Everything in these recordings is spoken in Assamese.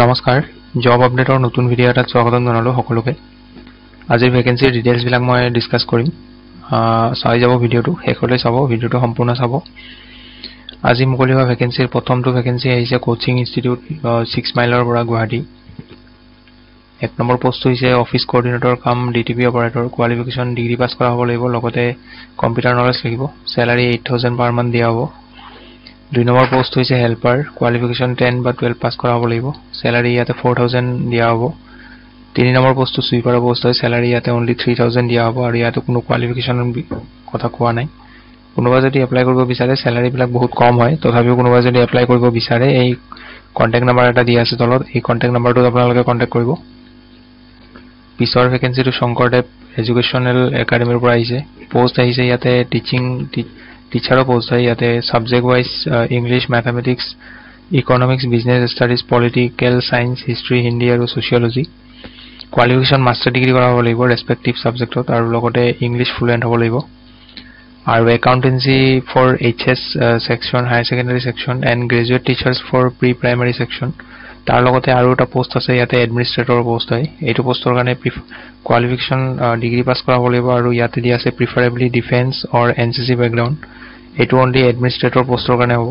নমস্কাৰ জব আপডেটৰ নতুন ভিডিঅ' এটাত স্বাগতম জনালোঁ সকলোকে। আজিৰ ভেকেন্সিৰ ডিটেইলছবিলাক মই ডিছকাছ কৰিম। চাই যাব ভিডিঅ'টো, শেষলৈ চাব, ভিডিঅ'টো সম্পূৰ্ণ চাব। আজি মুকলি হোৱা ভেকেন্সিৰ প্ৰথমটো ভেকেন্সি আহিছে কোচিং ইনষ্টিটিউট 6 মাইলৰ পৰা গুৱাহাটী। 1 নম্বৰ পোষ্ট হৈছে অফিচ কোঅৰ্ডিনেটৰ কাম DTP operator. Qualification degree pass কৰা হ'ব লাগিব, লগতে কম্পিউটাৰ নলেজ লাগিব। চেলাৰী 8000 পাৰ মান্থ দিয়া হ'ব। 2 নম্বৰ পোষ্ট হৈছে হেল্পাৰ। কোৱালিফিকেশ্যন 10 বা 12 পাছ কৰা হ'ব লাগিব। চেলাৰী ইয়াতে 4000 দিয়া হ'ব। 3 নম্বৰ পোষ্টটো সুইপাৰৰ পোষ্ট হয়। চেলাৰী ইয়াতে অনলি 3000 দিয়া হ'ব আৰু ইয়াতে কোনো কোৱালিফিকেশ্যনৰ কথা কোৱা নাই। কোনোবা যদি এপ্লাই কৰিব বিচাৰে, চেলাৰীবিলাক বহুত কম হয়, তথাপিও কোনোবা যদি এপ্লাই কৰিব বিচাৰে, এই কণ্টেক্ট নাম্বাৰ এটা দিয়া আছে তলত, এই কণ্টেক্ট নাম্বাৰটোত আপোনালোকে কণ্টেক্ট কৰিব। পিছৰ ভেকেন্সিটো শংকৰদেৱ এডুকেশ্যনেল একাডেমীৰ পৰা আহিছে। পোষ্ট আহিছে ইয়াতে টিচাৰৰ পোষ্ট হয়। ইয়াতে subject wise English, mathematics, economics, business studies, political science, history, Hindi আৰু ছচিয়লজি। কোৱালিফিকেশ্যন মাষ্টাৰ ডিগ্ৰী কৰা হ'ব লাগিব ৰেচপেক্টিভ ছাবজেক্টত, আৰু লগতে ইংলিছ ফ্লুৱেণ্ট হ'ব লাগিব। আৰু accountancy for HS section, higher secondary section and graduate teachers for pre primary section. তাৰ লগতে আৰু এটা পোষ্ট আছে ইয়াতে এডমিনিষ্ট্ৰেটৰ পোষ্ট হয়। এইটো পোষ্টৰ কাৰণে কোৱালিফিকেশ্যন ডিগ্ৰী পাছ কৰা হ'ব লাগিব আৰু ইয়াতে দিয়া আছে preferably defence or NCC background. এইটো অনলি এডমিনিষ্ট্ৰেটৰ পোষ্টৰ কাৰণে হ'ব।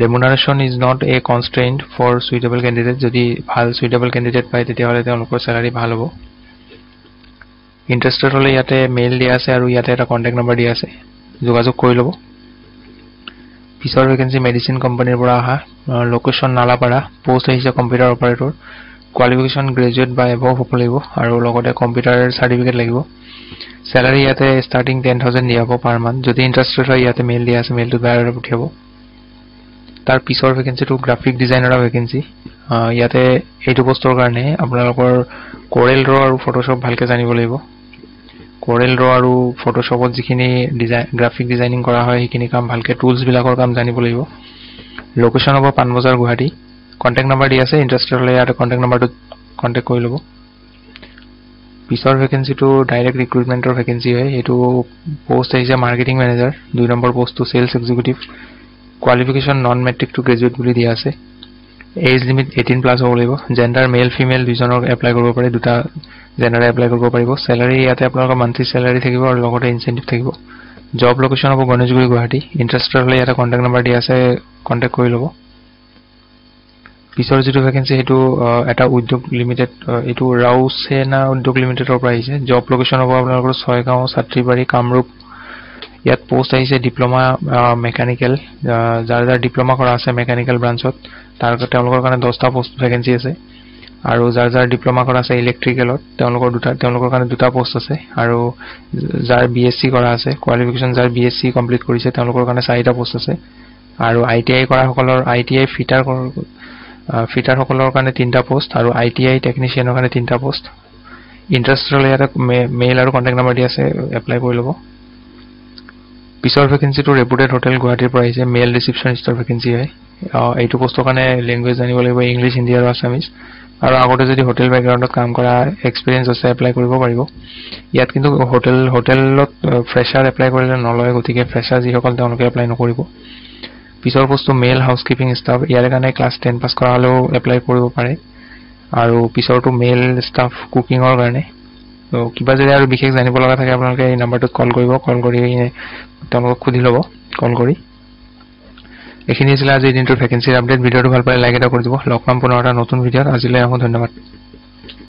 Remuneration is not a constraint for suitable candidate. যদি ভাল সুইটেবল কেণ্ডিডেট পায় তেতিয়াহ'লে তেওঁলোকৰ চেলাৰী ভাল হ'ব। ইণ্টাৰেষ্টেড হ'লে ইয়াতে মেইল দিয়া আছে আৰু ইয়াতে এটা কণ্টেক্ট নম্বৰ দিয়া আছে, যোগাযোগ কৰি ল'ব। পিছৰ ভেকেন্সি মেডিচিন কোম্পানীৰ পৰা অহা। লোকেশ্যন নালাপাৰা। পোষ্ট আহিছে কম্পিউটাৰ অপাৰেটৰ। কোৱালিফিকেশ্যন গ্ৰেজুৱেট বা এবভ হ'ব লাগিব আৰু লগতে কম্পিউটাৰ চাৰ্টিফিকেট লাগিব। চেলাৰী ইয়াতে ষ্টাৰ্টিং 10000 দিয়া হ'ব পাৰ মান্থ। যদি ইণ্টাৰেষ্টেড হয় ইয়াতে মেইল দিয়া আছে, মেইলটো বায়'ডাটা পঠিয়াব। তাৰ পিছৰ ভেকেন্সিটো গ্ৰাফিক ডিজাইনাৰৰ ভেকেন্সি। ইয়াতে এইটো পোষ্টৰ কাৰণে আপোনালোকৰ কোৰেল ৰ আৰু ফটোশ্বপ ভালকৈ জানিব লাগিব। কোৰেল ৰ আৰু ফটোশ্বপত যিখিনি গ্ৰাফিক ডিজাইনিং কৰা হয় সেইখিনি কাম ভালকৈ, টুলছবিলাকৰ কাম জানিব লাগিব। লোকেশ্যন হ'ব পাণবজাৰ গুৱাহাটী। কণ্টেক্ট নম্বৰ দি আছে, ইণ্টাৰেষ্টেড হ'লে ইয়াতে কণ্টেক্ট নম্বৰটোত কণ্টেক্ট কৰি ল'ব। পিছৰ ভেকেন্সিটো ডাইৰেক্ট ৰিক্ৰুটমেণ্টৰ ভেকেন্সি হয়। এইটো পোষ্ট আহিছে মাৰ্কেটিং মেনেজাৰ। 2 নম্বৰ পোষ্টটো sales executive. Qualification non matric to graduate বুলি দিয়া আছে। এজ লিমিট 18+ হ'ব লাগিব। জেণ্ডাৰ মেল ফিমেল দুজনক এপ্লাই কৰিব পাৰে, 2টা জেণ্ডাৰে এপ্লাই কৰিব পাৰিব। চেলাৰী ইয়াতে আপোনালোকৰ মান্থলি চেলাৰী থাকিব আৰু লগতে ইনচেণ্টিভ থাকিব। জব লোকেশ্যন হ'ব গণেশগুৰি গুৱাহাটী। ইণ্টাৰেষ্টেড হ'লে ইয়াতে কণ্টেক্ট নম্বৰ দিয়া আছে, কণ্টেক্ট কৰি ল'ব। পিছৰ যিটো ভেকেন্সি সেইটো এটা উদ্যোগ লিমিটেড, এইটো ৰাওছেনা উদ্যোগ লিমিটেডৰ পৰা আহিছে। জব লোকেশ্যন হ'ব আপোনালোকৰ ছয়গাঁও, ছাত্ৰীবাৰী, কামৰূপ। ইয়াত পোষ্ট আহিছে ডিপ্ল'মা মেকানিকেল। যাৰ ডিপ্ল'মা কৰা আছে মেকানিকেল ব্ৰাঞ্চত তেওঁলোকৰ কাৰণে 10টা পোষ্ট ভেকেন্সি আছে। আৰু যাৰ ডিপ্ল'মা কৰা আছে ইলেক্ট্ৰিকেলত তেওঁলোকৰ কাৰণে 2টা পোষ্ট আছে। আৰু যাৰ BSc কৰা আছে, কোৱালিফিকেশ্যন যাৰ BSc কমপ্লিট কৰিছে তেওঁলোকৰ কাৰণে 4টা পোষ্ট আছে। আৰু ITI কৰাসকলৰ ITI ফিটাৰসকলৰ কাৰণে 3টা পোষ্ট আৰু ITI টেকনিচিয়ানৰ কাৰণে 3টা পোষ্ট। ইণ্টাৰেষ্টেড হ'লে ইয়াতে মেইল আৰু কণ্টেক্ট নম্বৰ দি আছে, এপ্লাই কৰি ল'ব। পিছৰ ভেকেন্সিটো ৰেপুটেড হোটেল গুৱাহাটীৰ পৰা আহিছে। মেল ৰিচিপশ্যনিষ্টৰ ভেকেন্সি হয়। এইটো পোষ্টৰ কাৰণে লেংগুৱেজ জানিব লাগিব, ইংলিছ, হিন্দী আৰু আছামিজ। আৰু আগতে যদি হোটেল বেকগ্ৰাউণ্ডত কাম কৰা এক্সপিৰিয়েঞ্চ আছে এপ্লাই কৰিব পাৰিব। ইয়াত কিন্তু হোটেলত ফ্ৰেছাৰ এপ্লাই কৰিলে নলয়, গতিকে ফ্ৰেছাৰ যিসকল তেওঁলোকে এপ্লাই নকৰিব। পিছৰ পোষ্টটো মেল হাউচকিপিং ষ্টাফ। ইয়াৰ কাৰণে ক্লাছ 10 পাছ কৰা হ'লেও এপ্লাই কৰিব পাৰে। আৰু পিছৰটো মেল ষ্টাফ কুকিঙৰ কাৰণে। কিবা যদি আৰু বিশেষ জানিব লগা থাকে আপোনালোকে এই নাম্বাৰটোত কল কৰিব, কল কৰি তেওঁলোকক সুধি ল'ব কল কৰি। এইখিনি আছিলে আজিৰ দিনটোৰ ভেকেন্সিৰ আপডেট। ভিডিঅ'টো ভাল পালে লাইক এটা কৰি দিব। লগ পাম পুনৰ এটা নতুন ভিডিঅ'ত। আজিলৈ আহোঁ, ধন্যবাদ।